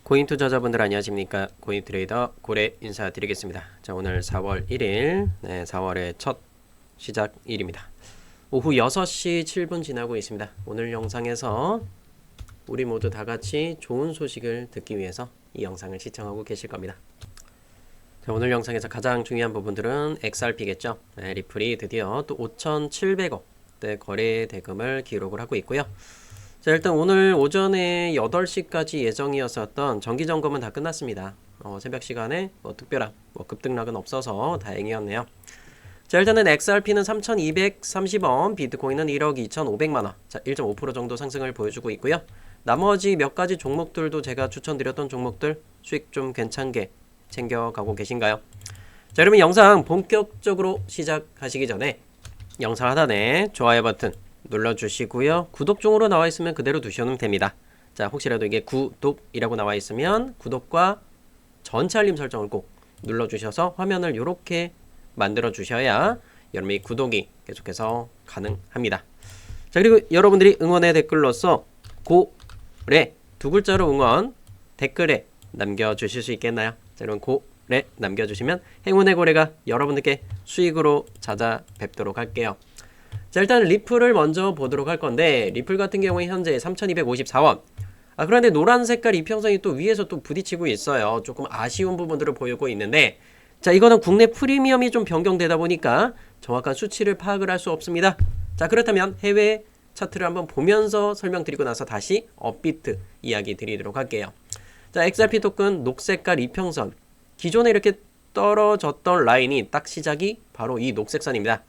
코인 투자자분들 안녕하십니까? 코인 트레이더 고래 인사드리겠습니다. 자, 오늘 4월 1일, 4월의 첫 시작일입니다. 오후 6시 7분 지나고 있습니다. 오늘 영상에서 우리 모두 다 같이 좋은 소식을 듣기 위해서 이 영상을 시청하고 계실 겁니다. 자, 오늘 영상에서 가장 중요한 부분들은 XRP겠죠. 리플이 드디어 또 5,700억대 거래 대금을 기록을 하고 있고요. 자, 일단 오늘 오전에 8시까지 예정이었었던 정기점검은 다 끝났습니다. 새벽 시간에 특별한 급등락은 없어서 다행이었네요. 자, 일단은 XRP는 3,230원, 비트코인은 1억 2,500만원, 자, 1.5% 정도 상승을 보여주고 있고요. 나머지 몇 가지 종목들도 제가 추천드렸던 종목들 수익 좀 괜찮게 챙겨가고 계신가요? 자, 그러면 영상 본격적으로 시작하시기 전에 영상 하단에 좋아요 버튼 눌러주시고요. 구독 중으로 나와 있으면 그대로 두셔도 됩니다. 자, 혹시라도 이게 구독이라고 나와 있으면 구독과 전체 알림 설정을 꼭 눌러주셔서 화면을 이렇게 만들어 주셔야 여러분의 구독이 계속해서 가능합니다. 자, 그리고 여러분들이 응원의 댓글로서 고래 두 글자로 응원 댓글에 남겨주실 수 있겠나요? 자, 여러분 고래 남겨주시면 행운의 고래가 여러분들께 수익으로 찾아뵙도록 할게요. 자, 일단 리플을 먼저 보도록 할 건데, 리플 같은 경우에 현재 3,254원. 그런데 노란 색깔 이평선이 또 위에서 또 부딪히고 있어요. 조금 아쉬운 부분들을 보이고 있는데, 자, 이거는 국내 프리미엄이 좀 변경되다 보니까 정확한 수치를 파악을 할 수 없습니다. 자, 그렇다면 해외 차트를 한번 보면서 설명드리고 나서 다시 업비트 이야기 드리도록 할게요. 자, XRP 토큰 녹색깔 이평선. 기존에 이렇게 떨어졌던 라인이 딱 시작이 바로 이 녹색선입니다.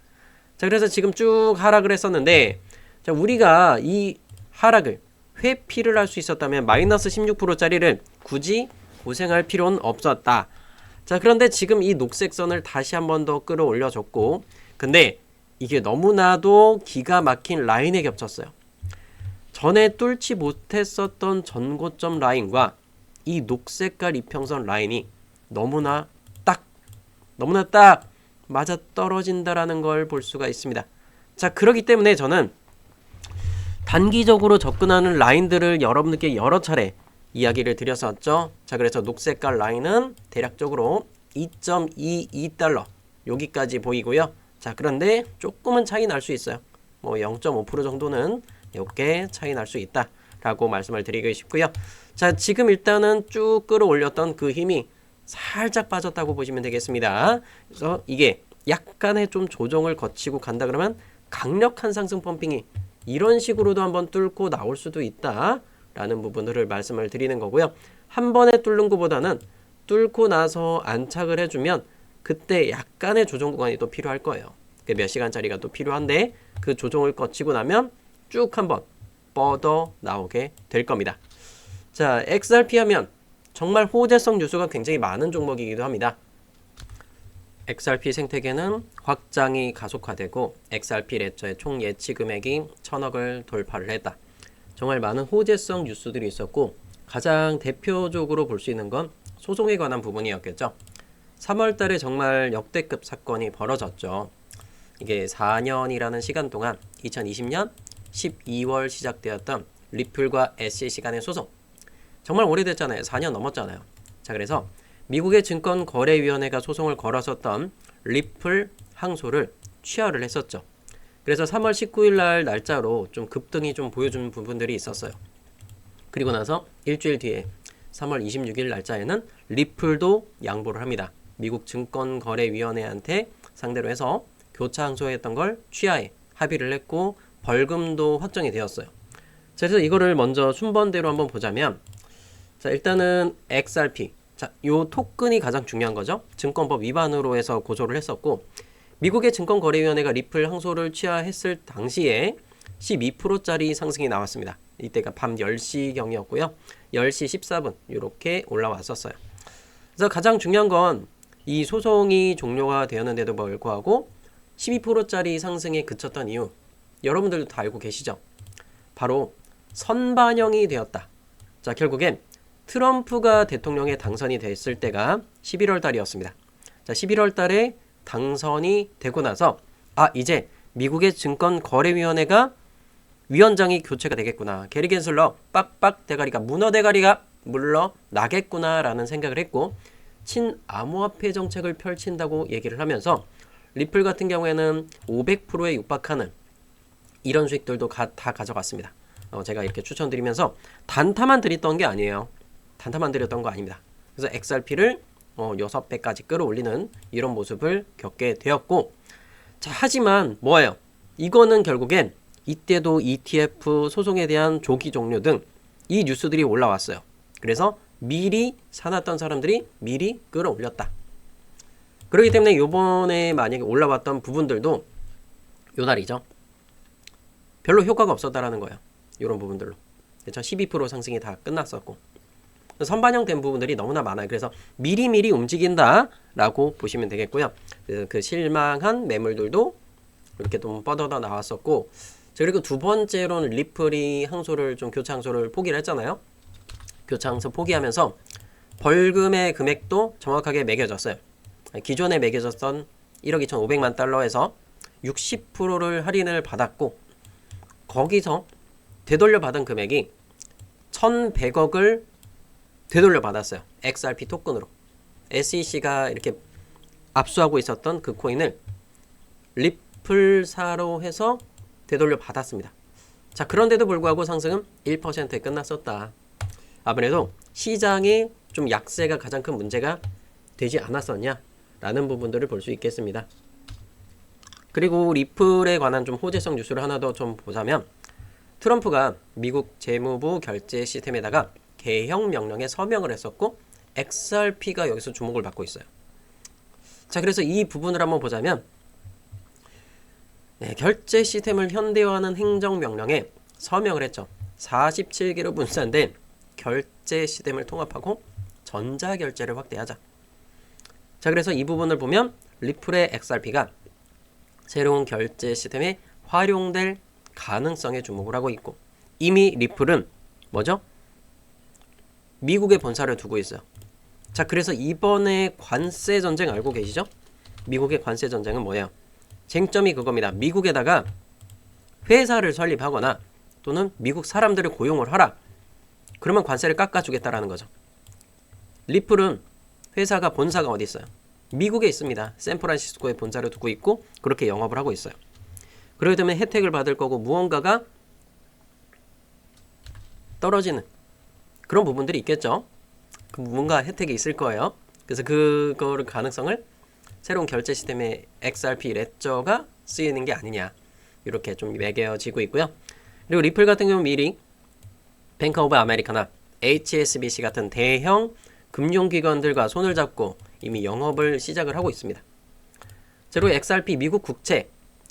자, 그래서 지금 쭉 하락을 했었는데, 자, 우리가 이 하락을 회피를 할 수 있었다면 마이너스 16%짜리를 굳이 고생할 필요는 없었다. 자, 그런데 지금 이 녹색선을 다시 한 번 더 끌어올려줬고, 근데 이게 너무나도 기가 막힌 라인에 겹쳤어요. 전에 뚫지 못했었던 전고점 라인과 이 녹색깔 이평선 라인이 너무나 딱 맞아 떨어진다라는 걸 볼 수가 있습니다. 자, 그렇기 때문에 저는 단기적으로 접근하는 라인들을 여러분들께 여러 차례 이야기를 드렸었죠. 자, 그래서 녹색깔 라인은 대략적으로 2.22달러 여기까지 보이고요. 자, 그런데 조금은 차이 날 수 있어요. 0.5% 정도는 이렇게 차이 날 수 있다라고 말씀을 드리고 싶고요. 자, 지금 일단은 쭉 끌어올렸던 그 힘이 살짝 빠졌다고 보시면 되겠습니다. 그래서 이게 약간의 좀 조정을 거치고 간다 그러면 강력한 상승 펌핑이 이런 식으로도 한번 뚫고 나올 수도 있다라는 부분들을 말씀을 드리는 거고요. 한 번에 뚫는 것보다는 뚫고 나서 안착을 해주면 그때 약간의 조정 구간이 또 필요할 거예요. 몇 시간짜리가 또 필요한데 그 조정을 거치고 나면 쭉 한번 뻗어 나오게 될 겁니다. 자, XRP 하면 정말 호재성 뉴스가 굉장히 많은 종목이기도 합니다. XRP 생태계는 확장이 가속화되고 XRP 레저의 총 예치 금액이 1,000억을 돌파를 했다. 정말 많은 호재성 뉴스들이 있었고 가장 대표적으로 볼 수 있는 건 소송에 관한 부분이었겠죠. 3월 달에 정말 역대급 사건이 벌어졌죠. 이게 4년이라는 시간 동안 2020년 12월 시작되었던 리플과 SEC 간의 소송. 정말 오래됐잖아요. 4년 넘었잖아요. 자, 그래서 미국의 증권거래위원회가 소송을 걸었었던 리플 항소를 취하를 했었죠. 그래서 3월 19일 날 날짜로 좀 급등이 좀 보여준 부분들이 있었어요. 그리고 나서 일주일 뒤에 3월 26일 날짜에는 리플도 양보를 합니다. 미국 증권거래위원회한테 상대로 해서 교차 항소했던 걸 취하에 합의를 했고 벌금도 확정이 되었어요. 자, 그래서 이거를 먼저 순번대로 한번 보자면, 자, 일단은 XRP. 자, 요 토큰이 가장 중요한 거죠. 증권법 위반으로 해서 고소를 했었고, 미국의 증권거래위원회가 리플 항소를 취하했을 당시에 12%짜리 상승이 나왔습니다. 이때가 밤 10시경이었고요. 10시 14분 이렇게 올라왔었어요. 그래서 가장 중요한 건 이 소송이 종료가 되었는데도 불구하고 12%짜리 상승에 그쳤던 이유, 여러분들도 다 알고 계시죠? 바로 선반영이 되었다. 자, 결국엔 트럼프가 대통령에 당선이 됐을 때가 11월 달이었습니다. 자, 11월 달에 당선이 되고 나서 이제 미국의 증권거래위원회가 위원장이 교체가 되겠구나. 게리 겐슬러 빡빡 대가리가 문어 대가리가 물러나겠구나라는 생각을 했고 친암호화폐 정책을 펼친다고 얘기를 하면서 리플 같은 경우에는 500%에 육박하는 이런 수익들도 다 가져갔습니다. 제가 이렇게 추천드리면서 단타만 드렸던 게 아니에요. 단타만 드렸던 거 아닙니다. 그래서 XRP를 6배까지 끌어올리는 이런 모습을 겪게 되었고, 자, 하지만 뭐예요? 이거는 결국엔 이때도 ETF 소송에 대한 조기 종료 등 이 뉴스들이 올라왔어요. 그래서 미리 사놨던 사람들이 미리 끌어올렸다. 그렇기 때문에 요번에 만약에 올라왔던 부분들도 요날이죠. 별로 효과가 없었다라는 거예요. 이런 부분들로. 그렇죠? 12% 상승이 다 끝났었고. 선반영된 부분들이 너무나 많아요. 그래서 미리미리 움직인다라고 보시면 되겠고요. 그 실망한 매물들도 이렇게 좀 뻗어져 나왔었고, 그리고 두 번째로는 리플이 항소를 좀 교차 항소를 포기를 했잖아요. 교차 항소 포기하면서 벌금의 금액도 정확하게 매겨졌어요. 기존에 매겨졌던 1억 2,500만 달러에서 60%를 할인을 받았고, 거기서 되돌려 받은 금액이 1,100억을 되돌려 받았어요. XRP 토큰으로. SEC가 이렇게 압수하고 있었던 그 코인을 리플사로 해서 되돌려 받았습니다. 자, 그런데도 불구하고 상승은 1%에 끝났었다. 아무래도 시장의 좀 약세가 가장 큰 문제가 되지 않았었냐라는 부분들을 볼 수 있겠습니다. 그리고 리플에 관한 좀 호재성 뉴스를 하나 더 좀 보자면, 트럼프가 미국 재무부 결제 시스템에다가 개혁 명령에 서명을 했었고 XRP가 여기서 주목을 받고 있어요. 자, 그래서 이 부분을 한번 보자면, 결제 시스템을 현대화하는 행정명령에 서명을 했죠. 47개로 분산된 결제 시스템을 통합하고 전자결제를 확대하자. 자, 그래서 이 부분을 보면 리플의 XRP가 새로운 결제 시스템에 활용될 가능성에 주목을 하고 있고, 이미 리플은 뭐죠? 미국에 본사를 두고 있어요. 자, 그래서 이번에 관세 전쟁 알고 계시죠? 미국의 관세 전쟁은 뭐예요? 쟁점이 그겁니다. 미국에다가 회사를 설립하거나 또는 미국 사람들을 고용을 하라. 그러면 관세를 깎아주겠다라는 거죠. 리플은 회사가 본사가 어디 있어요? 미국에 있습니다. 샌프란시스코에 본사를 두고 있고 그렇게 영업을 하고 있어요. 그렇기 때문에 혜택을 받을 거고 무언가가 떨어지는 그런 부분들이 있겠죠. 뭔가 혜택이 있을 거예요. 그래서 그거를 가능성을 새로운 결제 시스템의 XRP 레저가 쓰이는 게 아니냐, 이렇게 좀 매겨지고 있고요. 그리고 리플 같은 경우 미리 뱅크 오브 아메리카나, HSBC 같은 대형 금융기관들과 손을 잡고 이미 영업을 시작을 하고 있습니다. 그리고 XRP 미국 국채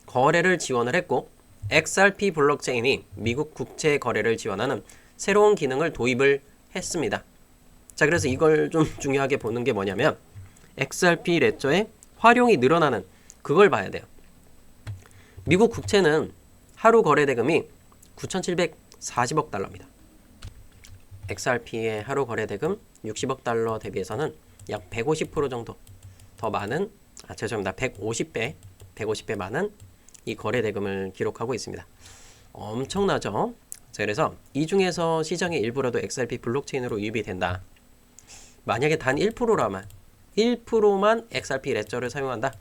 거래를 지원을 했고, XRP 블록체인이 미국 국채 거래를 지원하는 새로운 기능을 도입을 했습니다. 자, 그래서 이걸 좀 중요하게 보는 게 뭐냐면 XRP 레저의 활용이 늘어나는 그걸 봐야 돼요. 미국 국채는 하루 거래 대금이 9,740억 달러입니다. XRP의 하루 거래 대금 60억 달러 대비해서는 약 150% 정도 더 많은, 죄송합니다. 150배 많은 이 거래 대금을 기록하고 있습니다. 엄청나죠? 자, 그래서 이 중에서 시장의 일부라도 XRP 블록체인으로 유입이 된다. 만약에 단 1%만 XRP 레저를 사용한다.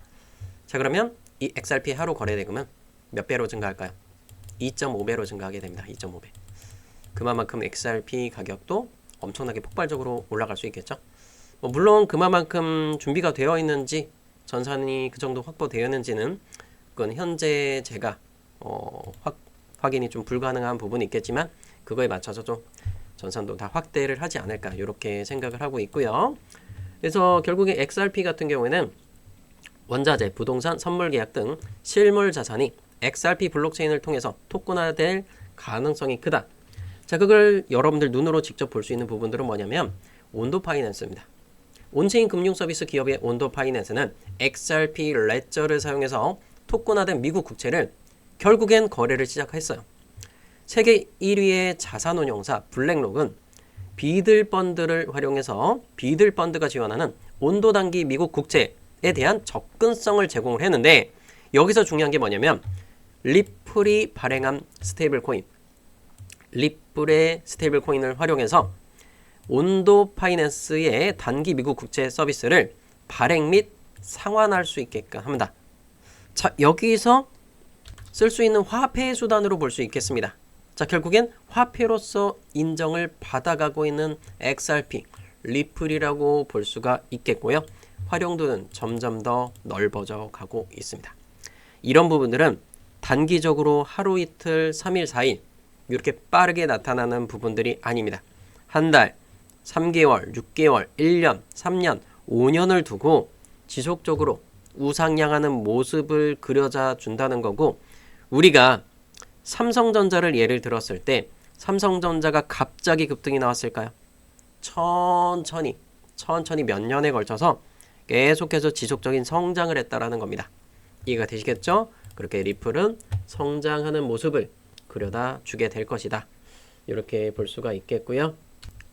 자, 그러면 이 XRP 하루 거래 대금은 몇 배로 증가할까요? 2.5배로 증가하게 됩니다. 2.5배. 그만큼 XRP 가격도 엄청나게 폭발적으로 올라갈 수 있겠죠. 물론 그만큼 준비가 되어 있는지, 전산이 그 정도 확보되어 있는지는 그건 현재 제가 확인이 좀 불가능한 부분이 있겠지만, 그거에 맞춰서 좀 전산도 다 확대를 하지 않을까, 이렇게 생각을 하고 있고요. 그래서 결국에 XRP 같은 경우에는 원자재, 부동산, 선물 계약 등 실물 자산이 XRP 블록체인을 통해서 토큰화될 가능성이 크다. 자, 그걸 여러분들 눈으로 직접 볼 수 있는 부분들은 뭐냐면 온도 파이낸스입니다. 온체인 금융 서비스 기업의 온도 파이낸스는 XRP 레저를 사용해서 토큰화된 미국 국채를 결국엔 거래를 시작했어요. 세계 1위의 자산운용사 블랙록은 비들펀드를 활용해서 비들펀드가 지원하는 온도 단기 미국 국채에 대한 접근성을 제공을 했는데, 여기서 중요한 게 뭐냐면 리플이 발행한 스테이블 코인, 리플의 스테이블 코인을 활용해서 온도 파이낸스의 단기 미국 국채 서비스를 발행 및 상환할 수 있게끔 합니다. 자, 여기서 쓸 수 있는 화폐 수단으로 볼 수 있겠습니다. 자, 결국엔 화폐로서 인정을 받아가고 있는 XRP, 리플이라고 볼 수가 있겠고요. 활용도는 점점 더 넓어져 가고 있습니다. 이런 부분들은 단기적으로 하루 이틀, 3일, 4일 이렇게 빠르게 나타나는 부분들이 아닙니다. 한 달, 3개월, 6개월, 1년, 3년, 5년을 두고 지속적으로 우상향하는 모습을 그려자 준다는 거고, 우리가 삼성전자를 예를 들었을 때 삼성전자가 갑자기 급등이 나왔을까요? 천천히 몇 년에 걸쳐서 계속해서 지속적인 성장을 했다라는 겁니다. 이해가 되시겠죠? 그렇게 리플은 성장하는 모습을 그려다 주게 될 것이다. 이렇게 볼 수가 있겠고요.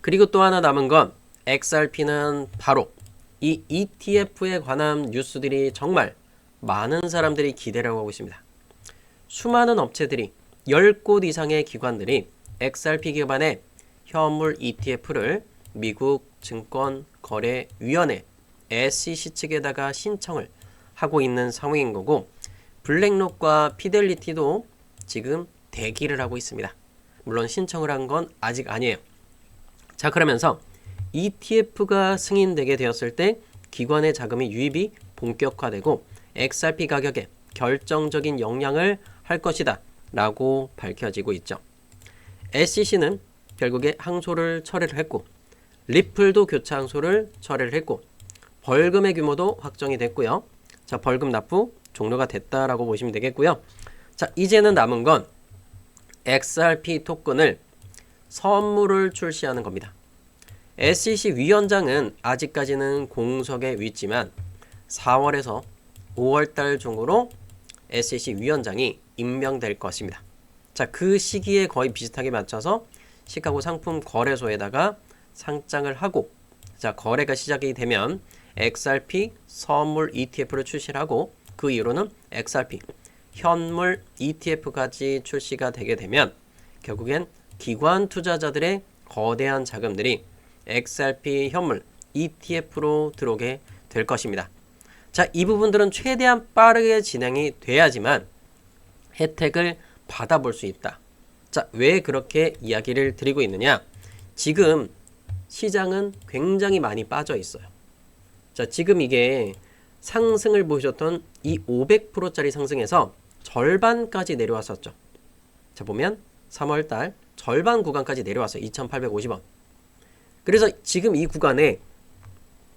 그리고 또 하나 남은 건 XRP는 바로 이 ETF에 관한 뉴스들이 정말 많은 사람들이 기대를 하고 있습니다. 수많은 업체들이 10곳 이상의 기관들이 XRP 기반의 현물 ETF를 미국 증권거래위원회 SEC 측에다가 신청을 하고 있는 상황인 거고, 블랙록과 피델리티도 지금 대기를 하고 있습니다. 물론 신청을 한 건 아직 아니에요. 자, 그러면서 ETF가 승인되게 되었을 때 기관의 자금이 유입이 본격화되고 XRP 가격에 결정적인 영향을 할 것이다 라고 밝혀지고 있죠. SEC는 결국에 항소를 처리를 했고, 리플도 교차 항소를 처리를 했고, 벌금의 규모도 확정이 됐고요. 자, 벌금 납부 종료가 됐다라고 보시면 되겠고요. 자, 이제는 남은 건 XRP 토큰을 선물을 출시하는 겁니다. SEC 위원장은 아직까지는 공석에 있지만 4월에서 5월달 중으로 SEC 위원장이 임명될 것입니다. 자, 그 시기에 거의 비슷하게 맞춰서 시카고 상품 거래소에다가 상장을 하고, 자, 거래가 시작이 되면 XRP 선물 ETF를 출시를 하고, 그 이후로는 XRP 현물 ETF까지 출시가 되게 되면 결국엔 기관 투자자들의 거대한 자금들이 XRP 현물 ETF로 들어오게 될 것입니다. 자, 이 부분들은 최대한 빠르게 진행이 돼야지만 혜택을 받아볼 수 있다. 자, 왜 그렇게 이야기를 드리고 있느냐? 지금 시장은 굉장히 많이 빠져 있어요. 자, 지금 이게 상승을 보여줬던 이 500%짜리 상승에서 절반까지 내려왔었죠. 자, 보면 3월달 절반 구간까지 내려왔어요. 2,850원. 그래서 지금 이 구간에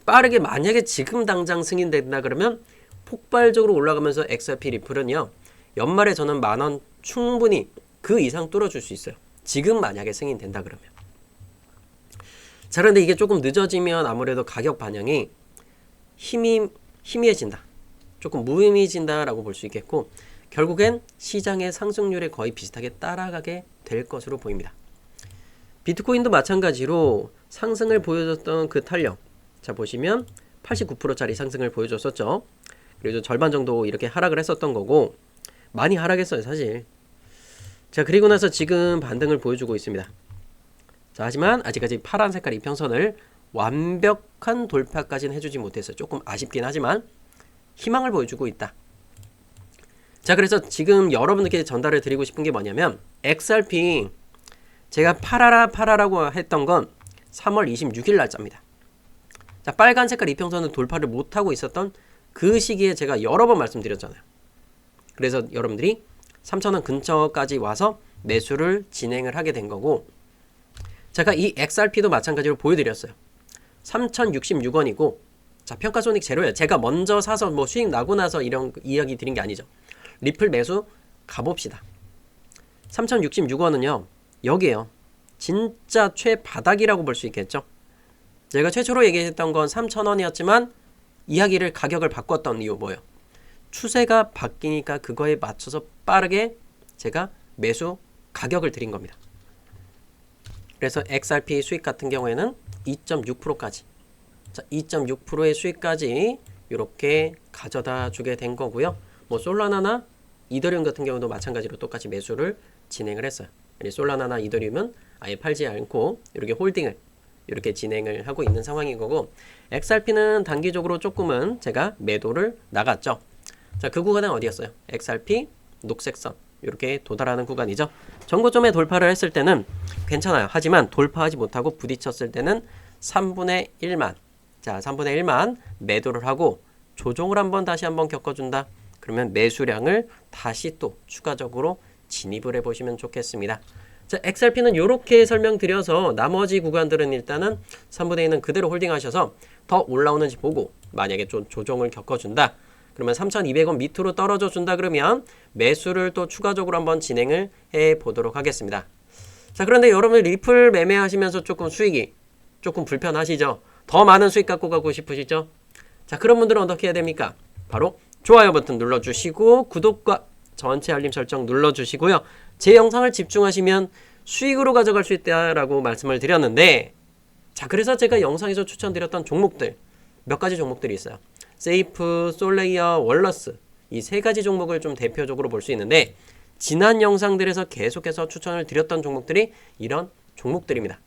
빠르게 만약에 지금 당장 승인된다 그러면 폭발적으로 올라가면서 XRP 리플은요, 연말에 저는 10,000원 충분히 그 이상 뚫어줄 수 있어요. 지금 만약에 승인된다 그러면. 자, 그런데 이게 조금 늦어지면 아무래도 가격 반영이 희미해진다. 조금 무의미해진다라고 볼 수 있겠고, 결국엔 시장의 상승률에 거의 비슷하게 따라가게 될 것으로 보입니다. 비트코인도 마찬가지로 상승을 보여줬던 그 탄력, 자, 보시면 89%짜리 상승을 보여줬었죠. 그리고 절반 정도 이렇게 하락을 했었던 거고, 많이 하락했어요 사실. 자, 그리고 나서 지금 반등을 보여주고 있습니다. 자, 하지만 아직까지 파란 색깔 이평선을 완벽한 돌파까지는 해주지 못했어요. 조금 아쉽긴 하지만 희망을 보여주고 있다. 자, 그래서 지금 여러분들께 전달을 드리고 싶은 게 뭐냐면, XRP 제가 팔아라고 했던 건 3월 26일 날짜입니다. 자, 빨간 색깔 이평선을 돌파를 못하고 있었던 그 시기에 제가 여러 번 말씀드렸잖아요. 그래서 여러분들이 3,000원 근처까지 와서 매수를 진행을 하게 된 거고, 제가 이 XRP도 마찬가지로 보여드렸어요. 3,066원이고, 자, 평가손익 제로예요. 제가 먼저 사서 뭐 수익 나고 나서 이런 이야기 드린 게 아니죠. 리플 매수 가봅시다. 3,066원은요 여기에요. 진짜 최바닥이라고 볼 수 있겠죠. 제가 최초로 얘기했던 건 3,000원이었지만 이야기를 가격을 바꿨던 이유 뭐예요? 추세가 바뀌니까 그거에 맞춰서 빠르게 제가 매수 가격을 드린 겁니다. 그래서 XRP 수익 같은 경우에는 2.6%까지, 자, 2.6%의 수익까지 이렇게 가져다 주게 된 거고요. 뭐 솔라나나 이더리움 같은 경우도 마찬가지로 똑같이 매수를 진행을 했어요. 솔라나나 이더리움은 아예 팔지 않고 이렇게 홀딩을 이렇게 진행을 하고 있는 상황인 거고, XRP는 단기적으로 조금은 제가 매도를 나갔죠. 자, 그 구간은 어디였어요? XRP 녹색선 이렇게 도달하는 구간이죠. 전고점에 돌파를 했을 때는 괜찮아요. 하지만 돌파하지 못하고 부딪혔을 때는 3분의 1만, 자 3분의 1만 매도를 하고 조정을 다시 한번 겪어준다. 그러면 매수량을 다시 또 추가적으로 진입을 해보시면 좋겠습니다. 자, XRP는 이렇게 설명드려서 나머지 구간들은 일단은 3분의 1은 그대로 홀딩하셔서 더 올라오는지 보고, 만약에 좀 조정을 겪어준다. 그러면 3,200원 밑으로 떨어져 준다 그러면 매수를 또 추가적으로 한번 진행을 해 보도록 하겠습니다. 자, 그런데 여러분들 리플 매매하시면서 조금 수익이 조금 불편하시죠? 더 많은 수익 갖고 가고 싶으시죠? 자, 그런 분들은 어떻게 해야 됩니까? 바로 좋아요 버튼 눌러주시고 구독과 전체 알림 설정 눌러주시고요. 제 영상을 집중하시면 수익으로 가져갈 수 있다라고 말씀을 드렸는데, 자, 그래서 제가 영상에서 추천드렸던 종목들 몇 가지 종목들이 있어요. 세이프, 솔레이어, 월러스, 이 세 가지 종목을 좀 대표적으로 볼 수 있는데, 지난 영상들에서 계속해서 추천을 드렸던 종목들이 이런 종목들입니다.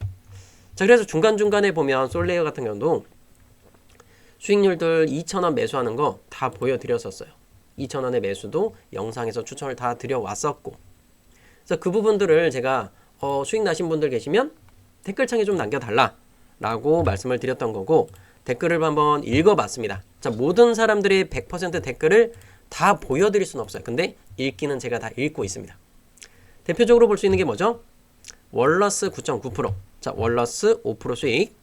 자, 그래서 중간중간에 보면 솔레이어 같은 경우도 수익률들 2,000원 매수하는 거 다 보여드렸었어요. 2,000원의 매수도 영상에서 추천을 다 드려왔었고, 그래서 그 부분들을 제가 수익 나신 분들 계시면 댓글창에 좀 남겨달라 라고 말씀을 드렸던 거고, 댓글을 한번 읽어봤습니다. 자, 모든 사람들의 100% 댓글을 다 보여드릴 수는 없어요. 근데 읽기는 제가 다 읽고 있습니다. 대표적으로 볼 수 있는 게 뭐죠? 월러스 9.9%, 자 월러스 5% 수익,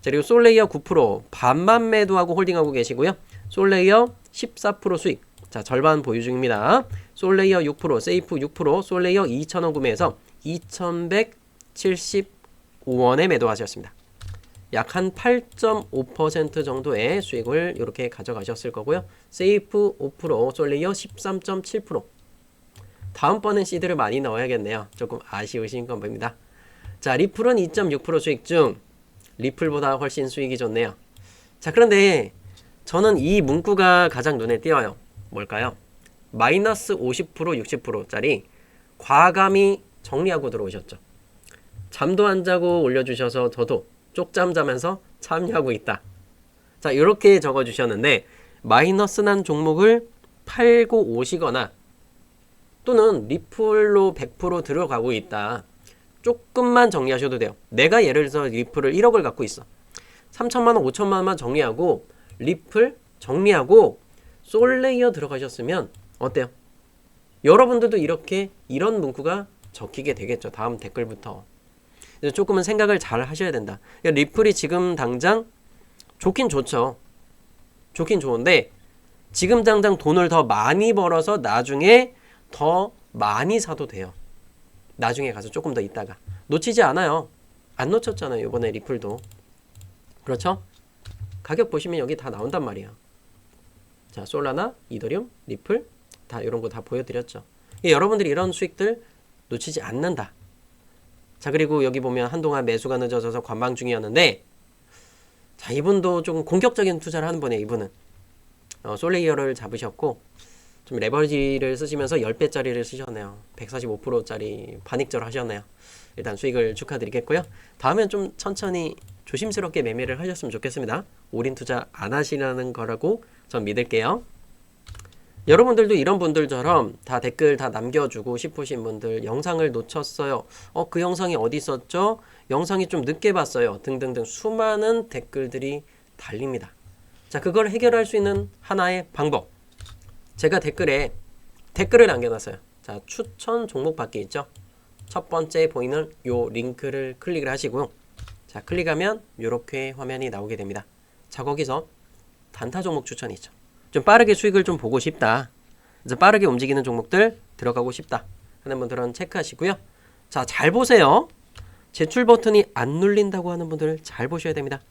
자, 그리고 솔레이어 9% 반만 매도하고 홀딩하고 계시고요. 솔레이어 14% 수익, 자 절반 보유 중입니다. 솔레이어 6%, 세이프 6%, 솔레이어 2,000원 구매해서 2,175원에 매도하셨습니다. 약 한 8.5% 정도의 수익을 이렇게 가져가셨을 거고요. 세이프 5%, 솔레이어 13.7%. 다음번엔 시드를 많이 넣어야겠네요. 조금 아쉬우신 겁니다. 자, 리플은 2.6% 수익 중 리플보다 훨씬 수익이 좋네요. 자, 그런데 저는 이 문구가 가장 눈에 띄어요. 뭘까요? 마이너스 50%, 60%짜리 과감히 정리하고 들어오셨죠. 잠도 안 자고 올려주셔서 저도 쪽잠 자면서 참여하고 있다. 자, 이렇게 적어주셨는데, 마이너스 난 종목을 팔고 오시거나 또는 리플로 100% 들어가고 있다. 조금만 정리하셔도 돼요. 내가 예를 들어서 리플을 1억을 갖고 있어. 3천만원, 5천만원만 정리하고 리플 정리하고 솔레이어 들어가셨으면 어때요? 여러분들도 이렇게 이런 문구가 적히게 되겠죠. 다음 댓글부터. 그래서 조금은 생각을 잘 하셔야 된다. 그러니까 리플이 지금 당장 좋긴 좋죠. 좋긴 좋은데 지금 당장 돈을 더 많이 벌어서 나중에 더 많이 사도 돼요. 나중에 가서 조금 더 있다가 놓치지 않아요. 안 놓쳤잖아요. 이번에 리플도. 그렇죠? 가격 보시면 여기 다 나온단 말이에요. 자, 솔라나, 이더리움, 리플 다 이런 거 다 보여드렸죠. 여러분들이 이런 수익들 놓치지 않는다. 자, 그리고 여기 보면 한동안 매수가 늦어져서 관망 중이었는데, 자, 이분도 좀 공격적인 투자를 하는 분이에요. 이분은 솔레이어를 잡으셨고 좀 레버리지를 쓰시면서 10배짜리를 쓰셨네요. 145%짜리 반익절 하셨네요. 일단 수익을 축하드리겠고요. 다음엔 좀 천천히 조심스럽게 매매를 하셨으면 좋겠습니다. 올인 투자 안 하시라는 거라고 전 믿을게요. 여러분들도 이런 분들처럼 다 댓글 다 남겨주고 싶으신 분들, 영상을 놓쳤어요. 그 영상이 어디 있었죠? 영상이 좀 늦게 봤어요. 등등등 수많은 댓글들이 달립니다. 자, 그걸 해결할 수 있는 하나의 방법. 제가 댓글에 댓글을 남겨놨어요. 자, 추천 종목 받기 있죠? 첫 번째 보이는 요 링크를 클릭을 하시고요. 자, 클릭하면 이렇게 화면이 나오게 됩니다. 자, 거기서 단타 종목 추천이 있죠. 좀 빠르게 수익을 좀 보고 싶다. 그래서 빠르게 움직이는 종목들 들어가고 싶다 하는 분들은 체크하시고요. 자, 잘 보세요. 제출 버튼이 안 눌린다고 하는 분들 잘 보셔야 됩니다.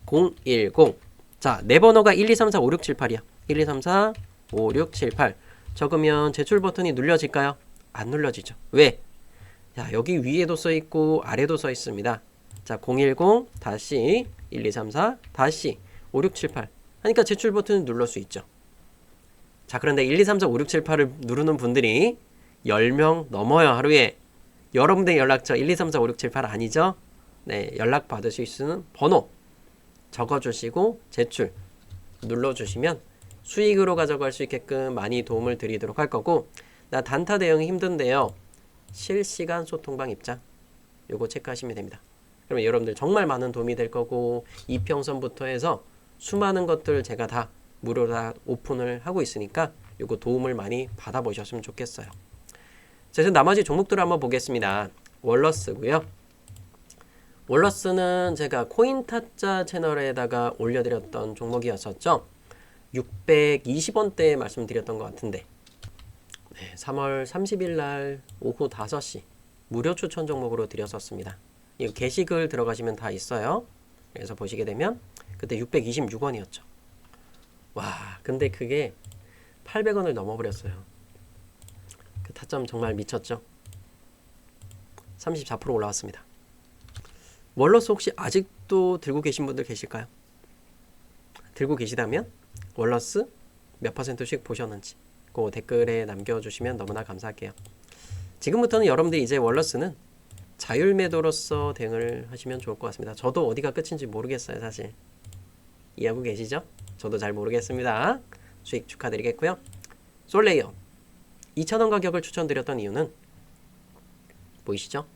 010. 자, 내 번호가 1, 2, 3, 4, 5, 6, 7, 8이야. 1, 2, 3, 4, 5, 6, 7, 8. 적으면 제출 버튼이 눌려질까요? 안 눌러지죠. 왜? 자, 여기 위에도 써 있고 아래도 써 있습니다. 자, 010 다시 1, 2, 3, 4 다시 5, 6, 7, 8 하니까 제출 버튼을 눌러 수 있죠. 자, 그런데 1, 2, 3, 4, 5, 6, 7, 8을 누르는 분들이 10명 넘어요. 하루에. 여러분들의 연락처 1, 2, 3, 4, 5, 6, 7, 8 아니죠? 네, 연락 받으실 수 있는 번호 적어주시고 제출 눌러주시면 수익으로 가져갈 수 있게끔 많이 도움을 드리도록 할 거고, 나 단타 대응이 힘든데요. 실시간 소통방 입장 요거 체크하시면 됩니다. 그러면 여러분들 정말 많은 도움이 될 거고, 이평선부터 해서 수많은 것들 제가 다 무료로 다 오픈을 하고 있으니까 요거 도움을 많이 받아보셨으면 좋겠어요. 자, 그래서 나머지 종목들을 한번 보겠습니다. 월러스고요. 월러스는 제가 코인타짜 채널에다가 올려드렸던 종목이었었죠. 620원대에 말씀드렸던 것 같은데, 네, 3월 30일 날 오후 5시 무료 추천 종목으로 드렸었습니다. 이 게시글 들어가시면 다 있어요. 그래서 보시게 되면 그때 626원이었죠. 와, 근데 그게 800원을 넘어버렸어요. 그 타점 정말 미쳤죠. 34% 올라왔습니다. 월러스 혹시 아직도 들고 계신 분들 계실까요? 들고 계시다면 월러스 몇 %씩 보셨는지 그 댓글에 남겨주시면 너무나 감사할게요. 지금부터는 여러분들이 이제 월러스는 자율매도로서 대응을 하시면 좋을 것 같습니다. 저도 어디가 끝인지 모르겠어요, 사실. 이해하고 계시죠? 저도 잘 모르겠습니다. 수익 축하드리겠고요. 솔레이어 2,000원 가격을 추천드렸던 이유는 보이시죠?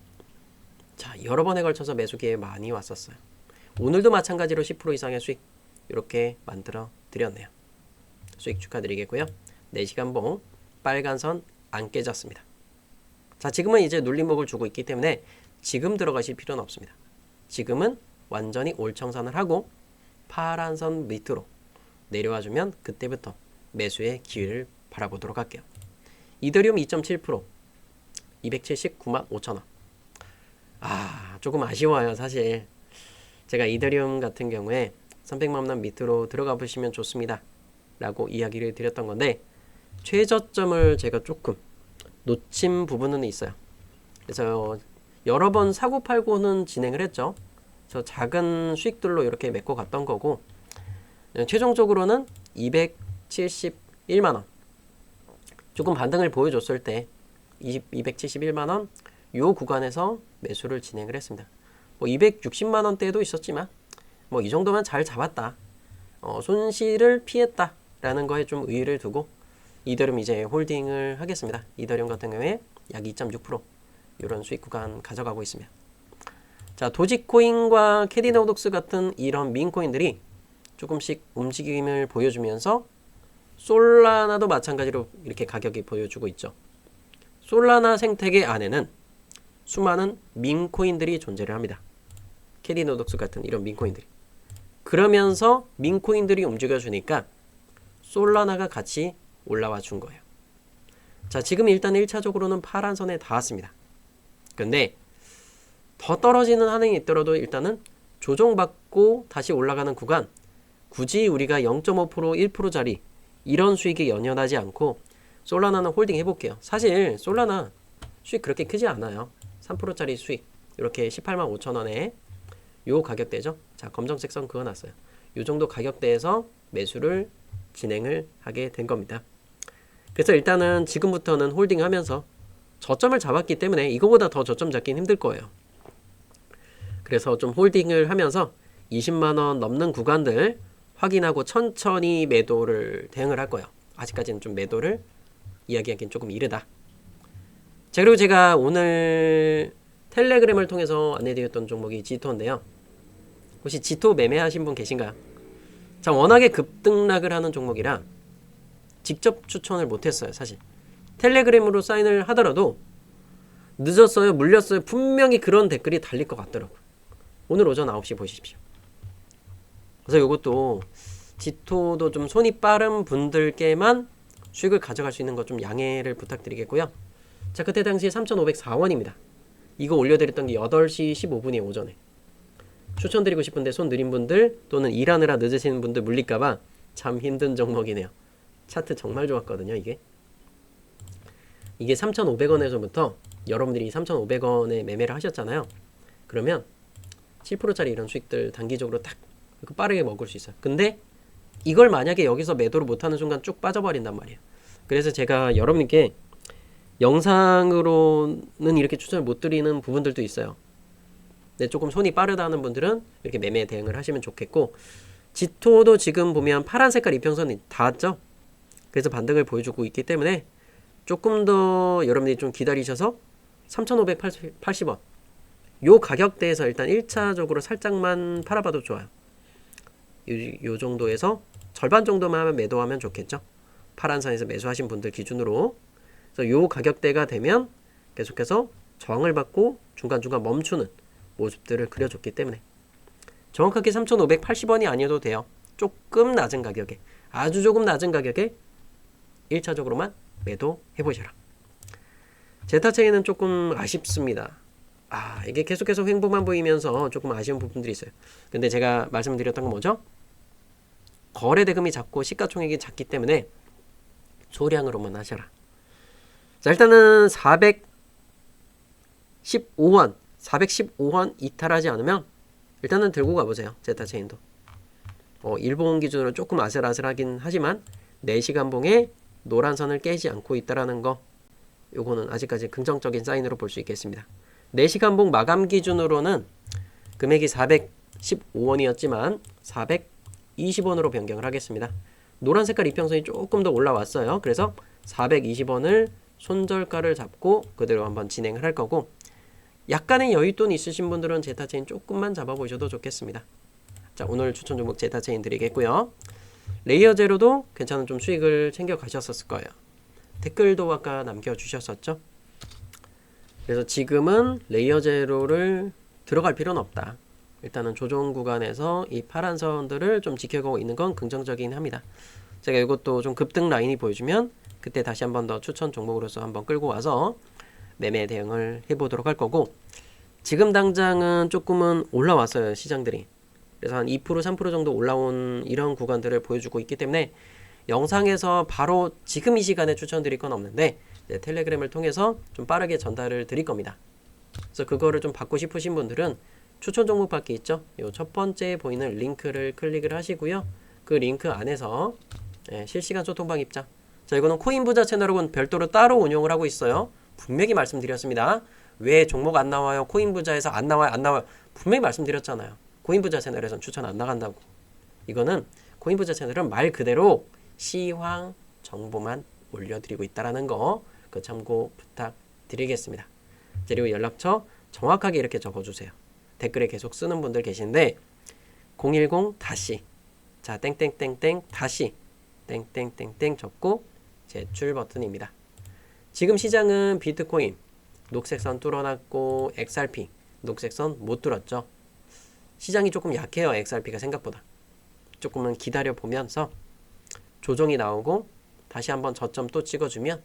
자, 여러 번에 걸쳐서 매수 기회 많이 왔었어요. 오늘도 마찬가지로 10% 이상의 수익 이렇게 만들어 드렸네요. 수익 축하드리겠고요. 4시간 봉 빨간 선 안 깨졌습니다. 자, 지금은 이제 눌림목을 주고 있기 때문에 지금 들어가실 필요는 없습니다. 지금은 완전히 올청산을 하고 파란 선 밑으로 내려와주면 그때부터 매수의 기회를 바라보도록 할게요. 이더리움 2.7% 279만 5천원. 조금 아쉬워요, 사실. 제가 이더리움 같은 경우에 300만원 밑으로 들어가 보시면 좋습니다 라고 이야기를 드렸던 건데, 최저점을 제가 조금 놓친 부분은 있어요. 그래서 여러 번 사고 팔고는 진행을 했죠. 저 작은 수익들로 이렇게 메꿔 갔던 거고, 최종적으로는 271만원 조금 반등을 보여줬을 때 271만원 요 구간에서 매수를 진행을 했습니다. 뭐 260만원대도 있었지만 뭐 이 정도면 잘 잡았다, 손실을 피했다 라는 거에 좀 의의를 두고 이더리움 이제 홀딩을 하겠습니다. 이더리움 같은 경우에 약 2.6% 이런 수익 구간 가져가고 있습니다. 자, 도지코인과 캐디노독스 같은 이런 민코인들이 조금씩 움직임을 보여주면서 솔라나도 마찬가지로 이렇게 가격이 보여주고 있죠. 솔라나 생태계 안에는 수많은 민코인들이 존재를 합니다. 캐디노독스 같은 이런 민코인들이. 그러면서 민코인들이 움직여주니까 솔라나가 같이 올라와 준 거예요. 자, 지금 일단 1차적으로는 파란 선에 닿았습니다. 근데 더 떨어지는 한행이 있더라도 일단은 조정받고 다시 올라가는 구간, 굳이 우리가 0.5% 1%짜리 이런 수익에 연연하지 않고 솔라나는 홀딩 해볼게요. 사실 솔라나 수익 그렇게 크지 않아요. 3%짜리 수익 이렇게 18만 5천원에 요 가격대죠. 자, 검정색 선 그어놨어요. 요 정도 가격대에서 매수를 진행을 하게 된 겁니다. 그래서 일단은 지금부터는 홀딩하면서 저점을 잡았기 때문에 이거보다 더 저점 잡긴 힘들 거예요. 그래서 좀 홀딩을 하면서 20만원 넘는 구간들 확인하고 천천히 매도를 대응을 할 거예요. 아직까지는 좀 매도를 이야기하기엔 조금 이르다. 자, 그리고 제가 오늘 텔레그램을 통해서 안내드렸던 종목이 지토인데요. 혹시 지토 매매하신 분 계신가요? 자, 워낙에 급등락을 하는 종목이라 직접 추천을 못했어요, 사실. 텔레그램으로 사인을 하더라도 늦었어요, 물렸어요, 분명히 그런 댓글이 달릴 것 같더라고요. 오늘 오전 9시 보십시오. 그래서 이것도 지토도 좀 손이 빠른 분들께만 수익을 가져갈 수 있는 것 좀 양해를 부탁드리겠고요. 자, 그때 당시에 3,504원입니다. 이거 올려드렸던 게 8시 15분이에요, 오전에. 추천드리고 싶은데 손 느린 분들 또는 일하느라 늦으시는 분들 물릴까봐 참 힘든 종목이네요. 차트 정말 좋았거든요, 이게. 이게 3,500원에서부터 여러분들이 3,500원에 매매를 하셨잖아요. 그러면 7%짜리 이런 수익들 단기적으로 딱 빠르게 먹을 수 있어요. 근데 이걸 만약에 여기서 매도를 못하는 순간 쭉 빠져버린단 말이에요. 그래서 제가 여러분께 영상으로는 이렇게 추천을 못 드리는 부분들도 있어요. 근데 조금 손이 빠르다는 분들은 이렇게 매매 대응을 하시면 좋겠고, 지토도 지금 보면 파란 색깔 이평선이 닿았죠. 그래서 반등을 보여주고 있기 때문에 조금 더 여러분들이 좀 기다리셔서 3,580원 요 가격대에서 일단 1차적으로 살짝만 팔아봐도 좋아요. 요 정도에서 절반 정도만 매도하면 좋겠죠. 파란 선에서 매수하신 분들 기준으로. 그래서 요 가격대가 되면 계속해서 저항을 받고 중간중간 멈추는 모습들을 그려줬기 때문에 정확하게 3,580원이 아니어도 돼요. 조금 낮은 가격에, 아주 조금 낮은 가격에 1차적으로만 매도해보시라. 제타체인은 조금 아쉽습니다. 이게 계속해서 횡보만 보이면서 조금 아쉬운 부분들이 있어요. 근데 제가 말씀드렸던 건 뭐죠? 거래 대금이 작고 시가총액이 작기 때문에 소량으로만 하셔라. 자, 일단은 415원 이탈하지 않으면 일단은 들고 가보세요. 제타체인도. 일본 기준으로 조금 아슬아슬하긴 하지만 4시간 봉에 노란 선을 깨지 않고 있다라는 거, 요거는 아직까지 긍정적인 사인으로 볼 수 있겠습니다. 4시간 봉 마감 기준으로는 금액이 415원이었지만 420원으로 변경을 하겠습니다. 노란 색깔 이평선이 조금 더 올라왔어요. 그래서 420원을 손절가를 잡고 그대로 한번 진행을 할 거고, 약간의 여윳돈 있으신 분들은 제타체인 조금만 잡아보셔도 좋겠습니다. 자, 오늘 추천 종목 제타체인 드리겠고요. 레이어 제로도 괜찮은 좀 수익을 챙겨 가셨었을 거예요. 댓글도 아까 남겨주셨었죠. 그래서 지금은 레이어 제로를 들어갈 필요는 없다. 일단은 조정 구간에서 이 파란 선들을 좀 지켜가고 있는 건 긍정적이긴 합니다. 제가 이것도 좀 급등 라인이 보여주면 그때 다시 한번 더 추천 종목으로서 한번 끌고 와서 매매 대응을 해보도록 할 거고, 지금 당장은 조금은 올라왔어요, 시장들이. 그래서 한 2%, 3% 정도 올라온 이런 구간들을 보여주고 있기 때문에 영상에서 바로 지금 이 시간에 추천드릴 건 없는데 텔레그램을 통해서 좀 빠르게 전달을 드릴 겁니다. 그래서 그거를 좀 받고 싶으신 분들은 추천 종목 받기 있죠? 요 첫 번째 보이는 링크를 클릭을 하시고요. 그 링크 안에서 실시간 소통방 입장. 자, 이거는 코인부자 채널은 별도로 따로 운영을 하고 있어요. 분명히 말씀드렸습니다. 왜 종목 안 나와요? 코인부자에서 안 나와요. 분명히 말씀드렸잖아요. 코인부자 채널에선 추천 안 나간다고. 이거는 코인부자 채널은 말 그대로 시황 정보만 올려드리고 있다라는 거, 그 참고 부탁드리겠습니다. 그리고 연락처 정확하게 이렇게 적어주세요. 댓글에 계속 쓰는 분들 계신데 010 다시 자 땡땡땡땡 다시 땡땡땡땡 적고 제출 버튼입니다. 지금 시장은 비트코인 녹색선 뚫어놨고 XRP 녹색선 못 뚫었죠. 시장이 조금 약해요. XRP가 생각보다. 조금은 기다려 보면서 조정이 나오고 다시 한번 저점 또 찍어주면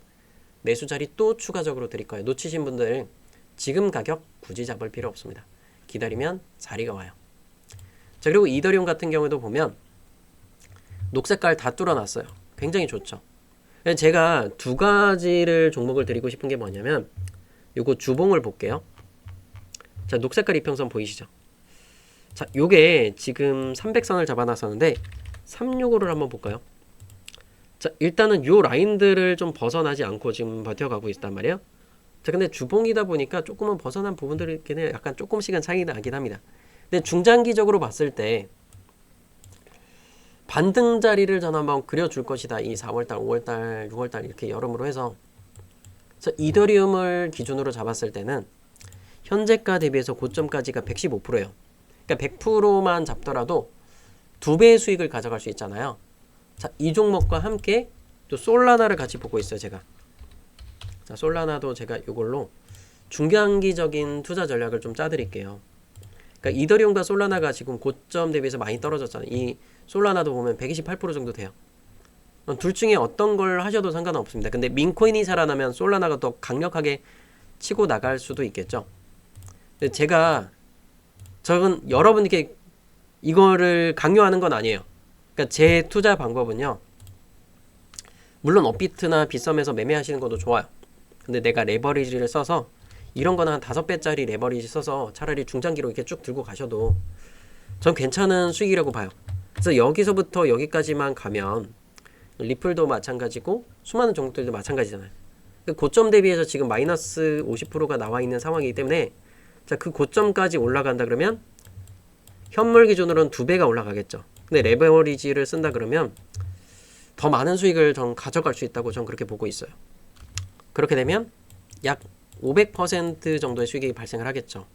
매수 자리 또 추가적으로 드릴 거예요. 놓치신 분들 지금 가격 굳이 잡을 필요 없습니다. 기다리면 자리가 와요. 자, 그리고 이더리움 같은 경우에도 보면 녹색깔 다 뚫어놨어요. 굉장히 좋죠. 제가 두 가지를 종목을 드리고 싶은 게 뭐냐면 요거 주봉을 볼게요. 자, 녹색깔 이평선 보이시죠? 자, 요게 지금 300선을 잡아놨었는데 365를 한번 볼까요? 자, 일단은 요 라인들을 좀 벗어나지 않고 지금 버텨가고 있단 말이에요. 자, 근데 주봉이다 보니까 조금은 벗어난 부분들이 약간 조금씩은 차이가 나긴 합니다. 근데 중장기적으로 봤을 때 반등 자리를 저는 한번 그려줄 것이다. 이 4월달, 5월달, 6월달 이렇게 여름으로 해서. 그래서 이더리움을 기준으로 잡았을 때는 현재가 대비해서 고점까지가 115%예요. 그러니까 100%만 잡더라도 2배의 수익을 가져갈 수 있잖아요. 자, 이 종목과 함께 또 솔라나를 같이 보고 있어요, 제가. 자, 솔라나도 제가 이걸로 중장기적인 투자 전략을 좀 짜드릴게요. 그러니까 이더리움과 솔라나가 지금 고점 대비해서 많이 떨어졌잖아요. 이 솔라나도 보면 128% 정도 돼요. 둘 중에 어떤 걸 하셔도 상관은 없습니다. 근데 민코인이 살아나면 솔라나가 더 강력하게 치고 나갈 수도 있겠죠. 근데 제가 저는 여러분께 이거를 강요하는 건 아니에요. 그러니까 제 투자 방법은요. 물론 업비트나 빗썸에서 매매하시는 것도 좋아요. 근데 내가 레버리지를 써서 이런 거는 한 5배짜리 레버리지 써서 차라리 중장기로 이렇게 쭉 들고 가셔도 전 괜찮은 수익이라고 봐요. 그래서 여기서부터 여기까지만 가면 리플도 마찬가지고 수많은 종목들도 마찬가지잖아요. 고점 대비해서 지금 마이너스 50%가 나와 있는 상황이기 때문에 자, 그 고점까지 올라간다 그러면 현물 기준으로는 2배가 올라가겠죠. 근데 레버리지를 쓴다 그러면 더 많은 수익을 전 가져갈 수 있다고 전 그렇게 보고 있어요. 그렇게 되면 약 500% 정도의 수익이 발생을 하겠죠.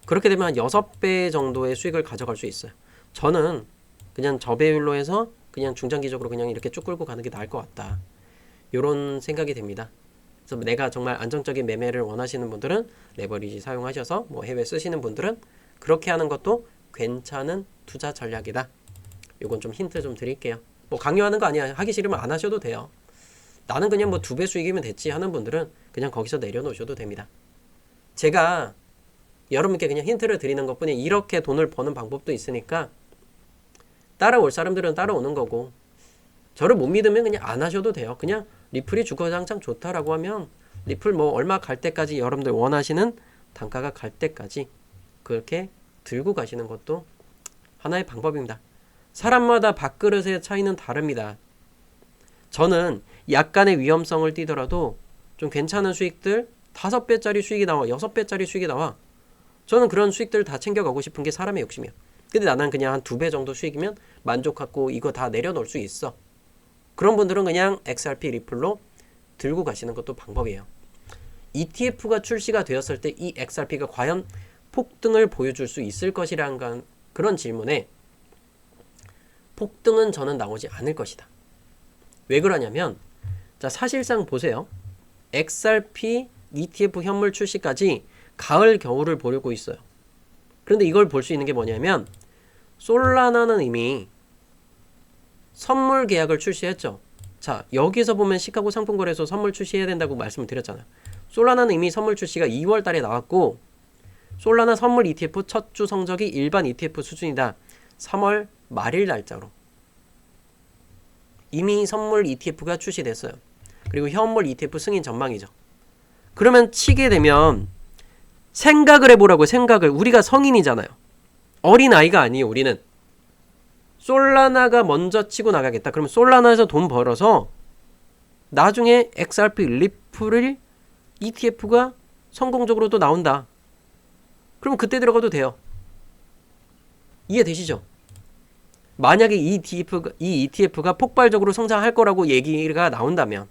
그렇게 되면 한 6배 정도의 수익을 가져갈 수 있어요. 저는 그냥 저배율로 해서 그냥 중장기적으로 그냥 이렇게 쭉 끌고 가는 게 나을 것 같다. 이런 생각이 됩니다. 그래서 내가 정말 안정적인 매매를 원하시는 분들은 레버리지 사용하셔서 뭐 해외 쓰시는 분들은 그렇게 하는 것도 괜찮은 투자 전략이다. 요건 좀 힌트 좀 드릴게요. 뭐 강요하는 거 아니야. 하기 싫으면 안 하셔도 돼요. 나는 그냥 뭐 2배 수익이면 됐지 하는 분들은 그냥 거기서 내려놓으셔도 됩니다. 제가 여러분께 그냥 힌트를 드리는 것뿐이 이렇게 돈을 버는 방법도 있으니까 따라올 사람들은 따라오는 거고 저를 못 믿으면 그냥 안 하셔도 돼요. 그냥 리플이 주가장창 좋다라고 하면 리플 뭐 얼마 갈 때까지 여러분들 원하시는 단가가 갈 때까지 그렇게 들고 가시는 것도 하나의 방법입니다. 사람마다 밥그릇의 차이는 다릅니다. 저는 약간의 위험성을 띠더라도 좀 괜찮은 수익들 5배짜리 수익이 나와 6배짜리 수익이 나와 저는 그런 수익들 다 챙겨가고 싶은 게 사람의 욕심이야. 근데 나는 그냥 한 2배 정도 수익이면 만족하고 이거 다 내려놓을 수 있어. 그런 분들은 그냥 XRP 리플로 들고 가시는 것도 방법이에요. ETF가 출시가 되었을 때 이 XRP가 과연 폭등을 보여줄 수 있을 것이라는 그런 질문에 폭등은 저는 나오지 않을 것이다. 왜 그러냐면 자 사실상 보세요. XRP ETF 현물 출시까지 가을 겨울을 보려고 있어요. 그런데 이걸 볼 수 있는 게 뭐냐면 솔라나는 이미 선물 계약을 출시했죠. 자 여기서 보면 시카고 상품거래소 선물 출시해야 된다고 말씀을 드렸잖아요. 솔라나는 이미 선물 출시가 2월 달에 나왔고 솔라나 선물 ETF 첫 주 성적이 일반 ETF 수준이다. 3월 말일 날짜로 이미 선물 ETF가 출시됐어요. 그리고 현물 ETF 승인 전망이죠. 그러면 치게 되면 생각을 해보라고 생각을 우리가 성인이잖아요. 어린아이가 아니에요. 우리는 솔라나가 먼저 치고 나가겠다. 그러면 솔라나에서 돈 벌어서 나중에 XRP 리플을 ETF가 성공적으로 또 나온다. 그럼 그때 들어가도 돼요. 이해되시죠? 만약에 이 ETF가 폭발적으로 성장할 거라고 얘기가 나온다면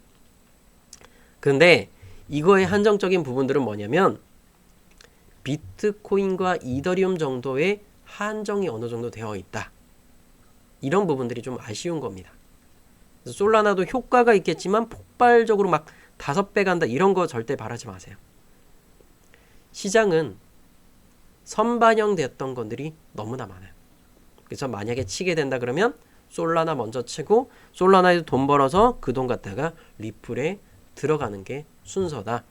근데 이거의 한정적인 부분들은 뭐냐면 비트코인과 이더리움 정도의 한정이 어느 정도 되어 있다. 이런 부분들이 좀 아쉬운 겁니다. 그래서 솔라나도 효과가 있겠지만 폭발적으로 막 5배 간다 이런 거 절대 바라지 마세요. 시장은 선반영됐던 것들이 너무나 많아요. 그래서 만약에 치게 된다 그러면 솔라나 먼저 치고 솔라나에서 돈 벌어서 그 돈 갖다가 리플에 들어가는 게 순서다.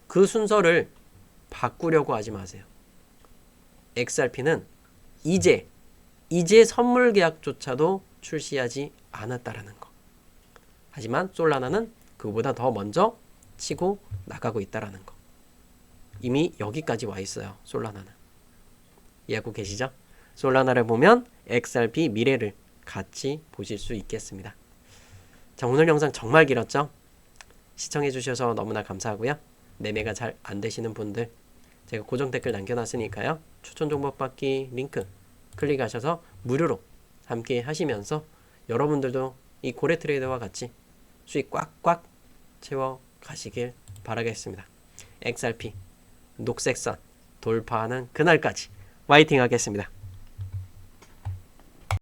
그 순서를 바꾸려고 하지 마세요. XRP는 이제 선물 계약조차도 출시하지 않았다라는 거. 하지만 솔라나는 그보다 더 먼저 치고 나가고 있다라는 거. 이미 여기까지 와 있어요. 솔라나는. 이해하고 계시죠? 솔라나를 보면 XRP 미래를 같이 보실 수 있겠습니다. 자, 오늘 영상 정말 길었죠? 시청해 주셔서 너무나 감사하고요. 매매가 잘 안 되시는 분들 제가 고정 댓글 남겨놨으니까요. 추천 정보 받기 링크 클릭하셔서 무료로 함께 하시면서 여러분들도 이 고래 트레이더와 같이 수익 꽉꽉 채워 가시길 바라겠습니다. XRP 녹색선 돌파하는 그날까지 화이팅 하겠습니다.